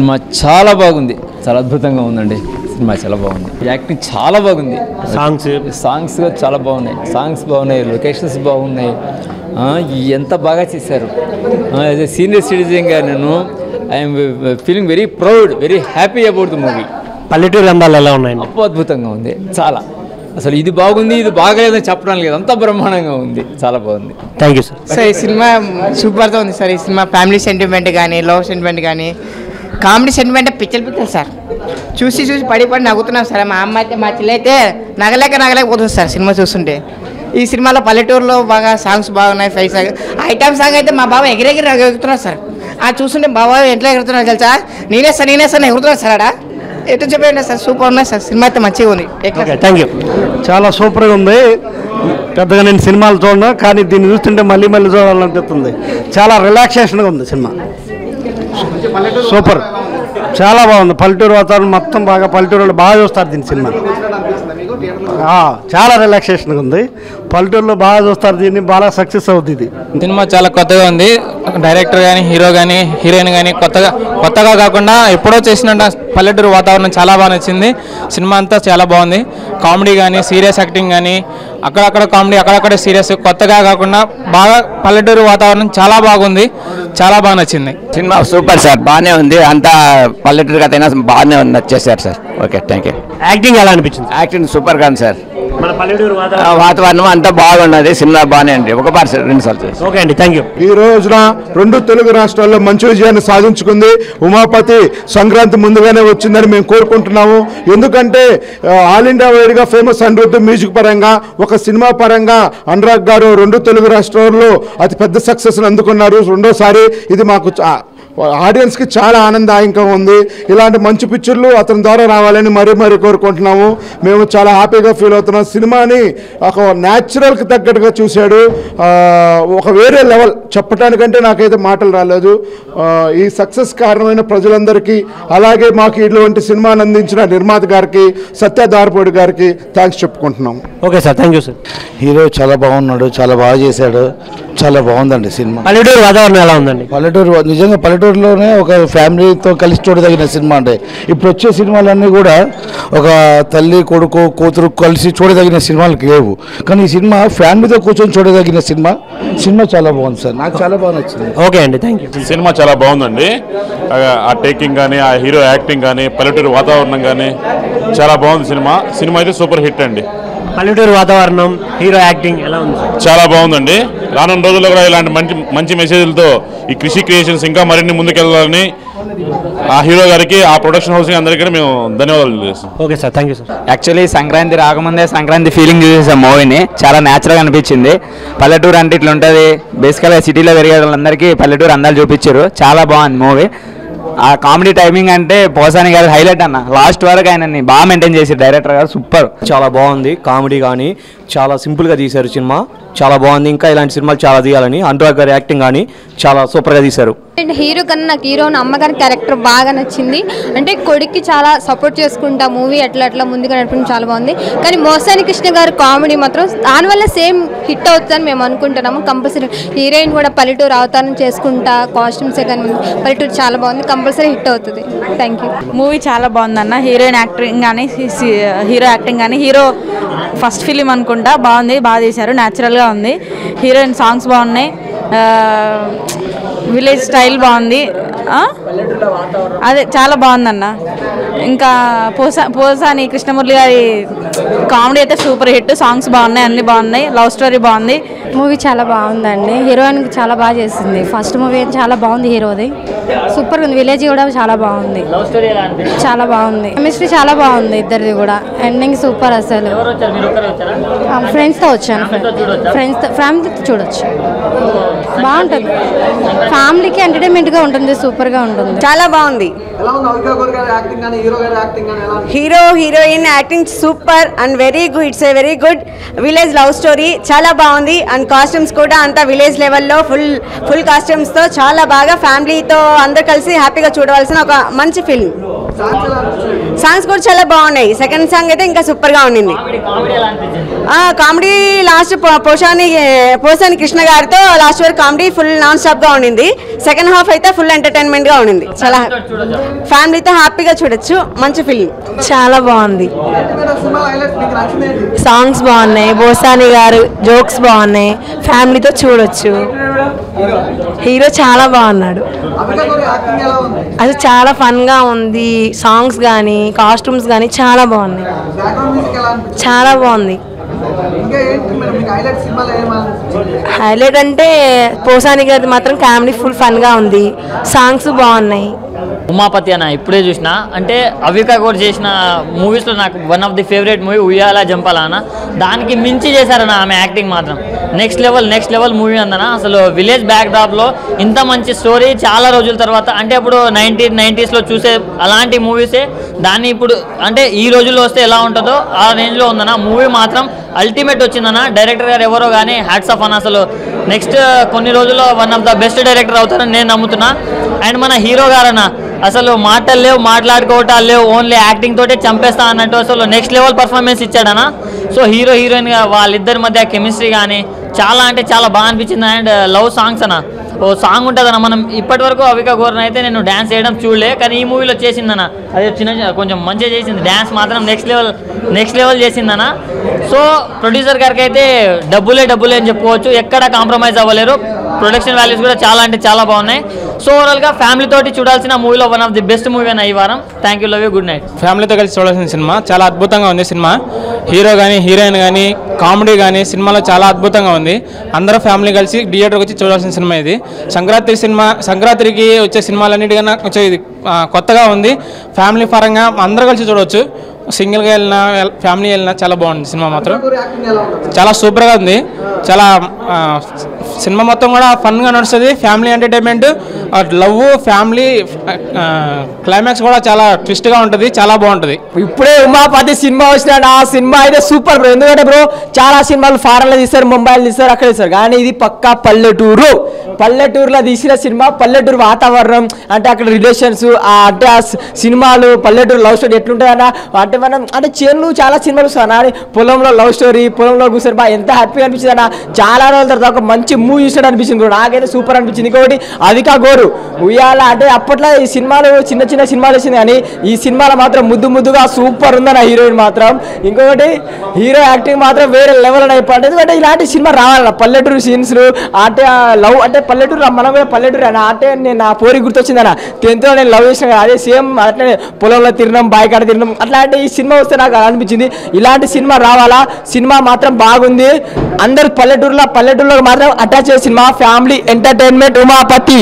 Cinema చాలా బాగుంది, చాలా అద్భుతంగా ఉందండి. సినిమా చాలా బాగుంది, యాక్టింగ్ చాలా బాగుంది, సాంగ్స్ చాలా బాగున్నాయి, సాంగ్స్ బాగున్నాయి, లొకేషన్స్ బాగున్నాయి. ఎంత బాగా చేశారు. యాజ్ ఎ సీనియర్ సిటిజన్గా నేను I'm feeling very proud, very happy about the movie. పల్లెటూరు అందాలు ఎలా ఉన్నాయండి? అద్భుతంగా ఉంది చాలా. అసలు ఇది బాగుంది, ఇది బాగలేదని చెప్పడం లేదు, అంత బ్రహ్మాండంగా ఉంది, చాలా బాగుంది. Thank you sir. సార్ ఈ సినిమా సూపర్గా ఉంది సార్. ఈ సినిమా ఫ్యామిలీ సెంటిమెంట్ కానీ, లవ్ సెంటిమెంట్ కానీ, కామెడీ సెంటిమెంట్ పిచ్చలు సార్. చూసి పడి నవ్వుతున్నాం సార్. మా అమ్మ అయితే, మా చెల్లి అయితే నగలేకపోతుంది సార్ సినిమా చూస్తుంటే. ఈ సినిమాలో పల్లెటూరులో బాగా సాంగ్స్ బాగున్నాయి, ఫైవ్ సాంగ్, ఐటమ్ సాంగ్ అయితే మా బాబా ఎగిరెగిరి ఎగురుతున్నారు సార్. చూస్తుంటే బాబా ఎట్లా ఎగురుతున్నారు తెలుసా, నేనే సార్ ఎగురుతున్నారు సార్. ఆడ ఎటు చెప్పండి సార్, సూపర్ ఉన్నాయి సార్. సినిమా అయితే మంచిగా ఉంది. Thank you. చాలా సూపర్గా ఉంది. పెద్దగా నేను సినిమాలు చూడను, కానీ దీన్ని చూస్తుంటే మళ్ళీ చూడాలనిపిస్తుంది. చాలా రిలాక్సేషన్గా ఉంది సినిమా, సూపర్, చాలా బాగుంది. పల్లెటూరు వాతావరణం మొత్తం బాగా, పల్లెటూరు బాగా చూస్తారు దీని సినిమా. చాలా రిలాక్సేషన్గా ఉంది, పల్లెటూరులో బాగా చూస్తారు దీన్ని, బాగా సక్సెస్ అవుతుంది ఇది. సినిమా చాలా కొత్తగా ఉంది. డైరెక్టర్ కానీ, హీరో కానీ, హీరోయిన్ కానీ కొత్తగా కాకుండా ఎప్పుడో చేసినట్టు పల్లెటూరు వాతావరణం చాలా బాగా నచ్చింది. సినిమా అంతా చాలా బాగుంది. కామెడీ కానీ, సీరియస్ యాక్టింగ్ కానీ, అక్కడక్కడ కామెడీ, అక్కడక్కడ సీరియస్, కొత్తగా కాకుండా బాగా పల్లెటూరు వాతావరణం చాలా బాగుంది, చాలా బాగా నచ్చింది. సినిమా సూపర్ సార్, బాగానే ఉంది. అంతా పల్లెటూరు కథ అయినా బాగానే నచ్చేసారు sir. Okay, thank you. Acting ఎలా అనిపించింది? యాక్టింగ్ సూపర్ గా ఉంది సార్. మన పల్లెటూరు వాతావరణం అంతా బాగున్నది. సినిమా బాగానే అండి, ఒకసారి 2 సార్లు. ఓకే అండి, థ్యాంక్ యూ. ఈ రోజున 2 తెలుగు రాష్ట్రాల్లో మంచి విజయాన్ని సాధించుకుంది. ఉమాపతి సంక్రాంతి ముందుగానే వచ్చిందని మేము కోరుకుంటున్నాము. ఎందుకంటే ఆల్ ఇండియా వైడ్గా ఫేమస్ అనిరుద్ధ్ మ్యూజిక్ పరంగా, ఒక సినిమా పరంగా అనురాగ్ గారు 2 తెలుగు రాష్ట్రాల్లో అతి పెద్ద సక్సెస్ని అందుకున్నారు. రెండోసారి ఇది మాకు ఆడియన్స్కి చాలా ఆనందదాయకంగా ఉంది. ఇలాంటి మంచి పిక్చర్లు అతని ద్వారా రావాలని మరీ కోరుకుంటున్నాము. మేము చాలా హ్యాపీగా ఫీల్ అవుతున్నాం. సినిమాని ఒక న్యాచురల్కి తగ్గట్టుగా చూశాడు. ఒక వేరే లెవెల్, చెప్పడానికంటే నాకైతే మాటలు రాలేదు. ఈ సక్సెస్ కారణమైన ప్రజలందరికీ, అలాగే మాకు ఇటువంటి సినిమాని అందించిన నిర్మాత గారికి, సత్య దారపూడి గారికి థ్యాంక్స్ చెప్పుకుంటున్నాం. Okay sir, thank you sir. Hero చాలా బాగున్నాడు, చాలా బాగా చేశాడు, చాలా బాగుందండి సినిమా. పల్లెటూరు వాతావరణం ఎలా ఉందండి? పల్లెటూరు నిజంగా పల్లెటూరులోనే ఒక ఫ్యామిలీతో కలిసి చూడదగిన సినిమా అంటే. ఇప్పుడు వచ్చే సినిమాలన్నీ కూడా ఒక తల్లి కొడుకు కూతురు కలిసి చూడదగిన సినిమాలకు లేవు, కానీ ఈ సినిమా ఫ్యామిలీతో కూర్చొని చూడదగిన సినిమా. చాలా బాగుంది సార్, నాకు చాలా బాగా నచ్చింది. ఓకే అండి, థ్యాంక్ యూ. సినిమా చాలా బాగుందండి. ఆ టేకింగ్ కానీ, ఆ హీరో యాక్టింగ్ కానీ, పల్లెటూరు వాతావరణం కానీ చాలా బాగుంది. సినిమా అయితే సూపర్ హిట్ అండి. పల్లెటూరు వాతావరణం, హీరో యాక్టింగ్ ఎలా ఉంది? చాలా బాగుందండి. రానున్న రోజుల్లో కూడా ఇలాంటి మంచి మెసేజ్లతో ఈ కృషి క్రియేషన్స్ ఇంకా మరిన్ని ముందుకెళ్ళాలని ఆ హీరో గారికి, ఆ ప్రొడక్షన్ హౌస్ అందరికీ మేము ధన్యవాదాలు చేస్తాం. Okay sir, thank you sir. Actually Sankranti రాకముందే సంక్రాంతి ఫీలింగ్ చూసేసాం మూవీని. చాలా న్యాచురల్గా అనిపించింది. పల్లెటూరు అంటే ఇట్లా ఉంటుంది. బేసికల్గా సిటీలో పెరిగే వాళ్ళందరికీ పల్లెటూరు అందాలు చూపించారు. చాలా బాగుంది మూవీ. ఆ కామెడీ టైమింగ్ అంటే పోసాని గారు హైలైట్ అన్న. లాస్ట్ వరకు ఆయనని బాగా మెయింటైన్ చేశారు డైరెక్టర్ గారు, సూపర్. చాలా బాగుంది. కామెడీ కానీ చాలా సింపుల్గా తీశారు సినిమా, చాలా బాగుంది. ఇంకా ఇలాంటి సినిమాలు చాలా తీయాలని. అనురాగ్ గారి యాక్టింగ్ కానీ చాలా సూపర్గా తీశారు. హీరో కన్నా నాకు హీరోని అమ్మగారి క్యారెక్టర్ బాగా నచ్చింది. అంటే కొడుక్కి చాలా సపోర్ట్ చేసుకుంటా మూవీ అట్లా ముందుగా నడపడం చాలా బాగుంది. కానీ మోసాని కృష్ణ గారు కామెడీ మాత్రం దానివల్ల సేమ్ హిట్ అవుతుందని మేము అనుకుంటున్నాము. కంపల్సరీ హీరోయిన్ కూడా పల్లెటూరు అవతారం చేసుకుంటా, కాస్ట్యూమ్సే కానీ పల్లెటూరు చాలా బాగుంది, కంపల్సరీ హిట్ అవుతుంది. Thank you. మూవీ చాలా బాగుందన్న. హీరోయిన్ యాక్టింగ్ కానీ, హీరో యాక్టింగ్ కానీ, హీరో ఫస్ట్ ఫిలిం అనుకుంటా, బాగుంది, బాగా తీశారు, న్యాచురల్గా ఉంది. హీరోయిన్ సాంగ్స్ బాగున్నాయి, విలేజ్ స్టైల్ బాగుంది. అదే చాలా బాగుందన్న. ఇంకా పోసాని కృష్ణమురళి గారి కామెడీ అయితే సూపర్ హిట్. సాంగ్స్ బాగున్నాయి, అన్ని బాగున్నాయి, లవ్ స్టోరీ బాగుంది. మూవీ చాలా బాగుందండి. హీరోయిన్ చాలా బాగా చేసింది. ఫస్ట్ మూవీ చాలా బాగుంది, హీరోది సూపర్ ఉంది. విలేజ్ కూడా చాలా బాగుంది, చాలా బాగుంది. కెమిస్ట్రీ చాలా బాగుంది ఇద్దరిది కూడా. Ending super. అసలు ఫ్రెండ్స్తో వచ్చాను, ఫ్యామిలీతో చూడొచ్చు, బాగుంటుంది. ఫ్యామిలీకి ఎంటర్టైన్మెంట్గా ఉంటుంది, సూపర్గా ఉంటుంది, చాలా బాగుంది. Hero heroine acting super and very good. It's a very good village love story, చాలా బాగుంది. అండ్ కాస్ట్యూమ్స్ కూడా అంతా విలేజ్ లెవెల్లో ఫుల్ కాస్ట్యూమ్స్తో చాలా బాగా ఫ్యామిలీతో అందరు కలిసి హ్యాపీగా చూడవలసిన ఒక మంచి ఫిల్మ్. సాంగ్స్ కూడా చాలా బాగున్నాయి. సెకండ్ సాంగ్ అయితే ఇంకా సూపర్గా ఉండింది. కామెడీ లాస్ట్ పోసాని కృష్ణ గారితో లాస్ట్ వరకు కామెడీ ఫుల్ నాన్ స్టాప్గా ఉండింది. సెకండ్ హాఫ్ అయితే ఫుల్ ఎంటర్టైన్మెంట్గా ఉండింది. చాలా ఫ్యామిలీతో హ్యాపీగా చూడొచ్చు. మంచి ఫిల్మ్, చాలా బాగుంది. సాంగ్స్ బాగున్నాయి, పోసాని గారు జోక్స్ బాగున్నాయి, ఫ్యామిలీతో చూడొచ్చు. హీరో చాలా బాగున్నాడు, అది చాలా ఫన్గా ఉంది. సాంగ్స్ కానీ కాస్ట్యూమ్స్ కానీ చాలా బాగున్నాయి, చాలా బాగుంది. హైలైట్ అంటే పోసాని గారి మాత్రం కామెడీ ఫుల్ ఫన్గా ఉంది, సాంగ్స్ బాగున్నాయి. ఉమాపతి అన్న ఇప్పుడే చూసిన, అంటే అవికా కూడా చేసిన మూవీస్లో నాకు one of the favourite movie ఉయ్యాల జంపాల అన్న. దానికి మించి చేశారన్న ఆమె యాక్టింగ్ మాత్రం నెక్స్ట్ లెవెల్ మూవీ అందన. అసలు విలేజ్ బ్యాక్డ్రాప్లో ఇంత మంచి స్టోరీ చాలా రోజుల తర్వాత, అంటే ఇప్పుడు 1990s చూసే అలాంటి మూవీసే దాన్ని ఇప్పుడు అంటే ఈ రోజుల్లో వస్తే ఎలా ఉంటుందో ఆ రేంజ్లో ఉందన్న. మూవీ మాత్రం అల్టిమేట్ వచ్చిందన్న. డైరెక్టర్ గారు ఎవరో కానీ హ్యాట్స్ ఆఫ్ అన్న. అసలు నెక్స్ట్ కొన్ని రోజుల్లో one of the best director అవుతారని నేను నమ్ముతున్నా. అండ్ మన హీరో గారన్న అసలు మాటలు లేవు, మాట్లాడుకోవటాలు లేవు, ఓన్లీ యాక్టింగ్ తోటే చంపేస్తా అన్నట్టు అసలు నెక్స్ట్ లెవెల్ పర్ఫార్మెన్స్ ఇచ్చాడన్న. సో హీరో హీరోయిన్గా వాళ్ళిద్దరి మధ్య కెమిస్ట్రీ కానీ చాలా అంటే చాలా బాగా అనిపించింది. అండ్ లవ్ సాంగ్స్ అన్న, ఓ సాంగ్ ఉంటుందన్న. మనం ఇప్పటి వరకు అవికా గోరన్ అయితే నేను డ్యాన్స్ చేయడం చూడలే, కానీ ఈ మూవీలో చేసిందన్న. అదే కొంచెం మంచిగా చేసింది, డ్యాన్స్ మాత్రం నెక్స్ట్ లెవెల్ చేసిందన్న. సో ప్రొడ్యూసర్ గారికి అయితే డబ్బులే అని చెప్పుకోవచ్చు, ఎక్కడ కాంప్రమైజ్ అవ్వలేరు. ప్రొడక్షన్ వాల్యూస్ కూడా చాలా అంటే చాలా బాగున్నాయి. సో ఓవరాల్గా ఫ్యామిలీ తోటి చూడాల్సిన మూవీలో one of the best movie అన్న ఈ వారం. Thank you, love you, good night. ఫ్యామిలీతో కలిసి చూడాల్సిన సినిమా, చాలా అద్భుతంగా ఉంది సినిమా. హీరో కానీ హీరోయిన్ కానీ కామెడీ కానీ సినిమాలో చాలా అద్భుతంగా ఉంది. అందరూ ఫ్యామిలీ కలిసి థియేటర్కి వచ్చి చూడాల్సిన సినిమా ఇది. సంక్రాంతికి వచ్చే సినిమాలన్నిటికన్నా కొంచెం ఇది కొత్తగా ఉంది. ఫ్యామిలీ పరంగా అందరూ కలిసి చూడవచ్చు. సింగిల్గా వెళ్ళినా ఫ్యామిలీ వెళ్ళినా చాలా బాగుంది సినిమా. మాత్రం చాలా సూపర్గా ఉంది. చాలా సినిమా మొత్తం కూడా ఫన్గా నడుస్తుంది. Family entertainment, love, family climax కూడా చాలా ట్విస్ట్గా ఉంటుంది, చాలా బాగుంటుంది. ఇప్పుడే ఉమాపతి సినిమా వచ్చినాడు, ఆ సినిమా అయితే సూపర్ బ్రో. ఎందుకంటే బ్రో చాలా సినిమాలు ఫారెన్లో తీస్తారు, ముంబైలో తీస్తారు, అక్కడ తీస్తారు, కానీ ఇది పక్కా పల్లెటూరులో తీసిన సినిమా. పల్లెటూరు వాతావరణం అంటే అక్కడ రిలేషన్స్, అంటే ఆ సినిమాలు పల్లెటూరు లవ్ స్టోరీ ఎట్లుంటుందన్న. అంటే మనం అంటే చేనులు చాలా సినిమాలు వస్తాయి, పొలంలో లవ్ స్టోరీ, పొలంలో కూర్చొని బాగా ఎంత హ్యాపీగా అనిపించింది అన్న. చాలా రోజుల తర్వాత ఒక మంచి మూవీ చూసినట్టు అనిపించింది బ్రో, నాకైతే సూపర్ అనిపించింది. ఇంకొకటి అవికా గోరు ఉయ్యాల, అంటే అప్పట్లో ఈ సినిమాలు చిన్న సినిమాలు వచ్చింది, కానీ ఈ సినిమాలో మాత్రం ముద్దుగా సూపర్ ఉందన్న హీరోయిన్ మాత్రం. ఇంకొకటి హీరో యాక్టింగ్ మాత్రం వేరే లెవెల్ అని అయిపోయింది. ఎందుకంటే ఇలాంటి సినిమా రావాలన్న, పల్లెటూరు సీన్స్ అంటే లవ్, అంటే పల్లెటూరు మనం కూడా పల్లెటూరు అన్న. అంటే నేను నా పోరి గుర్తొచ్చిందన్న, 10th లో నేను లవ్ చేసిన, అదే సేమ్ అట్లనే పొలంలో తిరగడం, బాయ్ కాడ తిరగడం, అట్లాంటి ఈ సినిమా వస్తే నాకు అనిపించింది. ఇలాంటి సినిమా రావాలా, సినిమా మాత్రం బాగుంది. అందరు పల్లెటూరులో మాత్రం అటాచ్ చేసిన సినిమా, ఫ్యామిలీ ఎంటర్టైన్మెంట్ ఉమాపతి.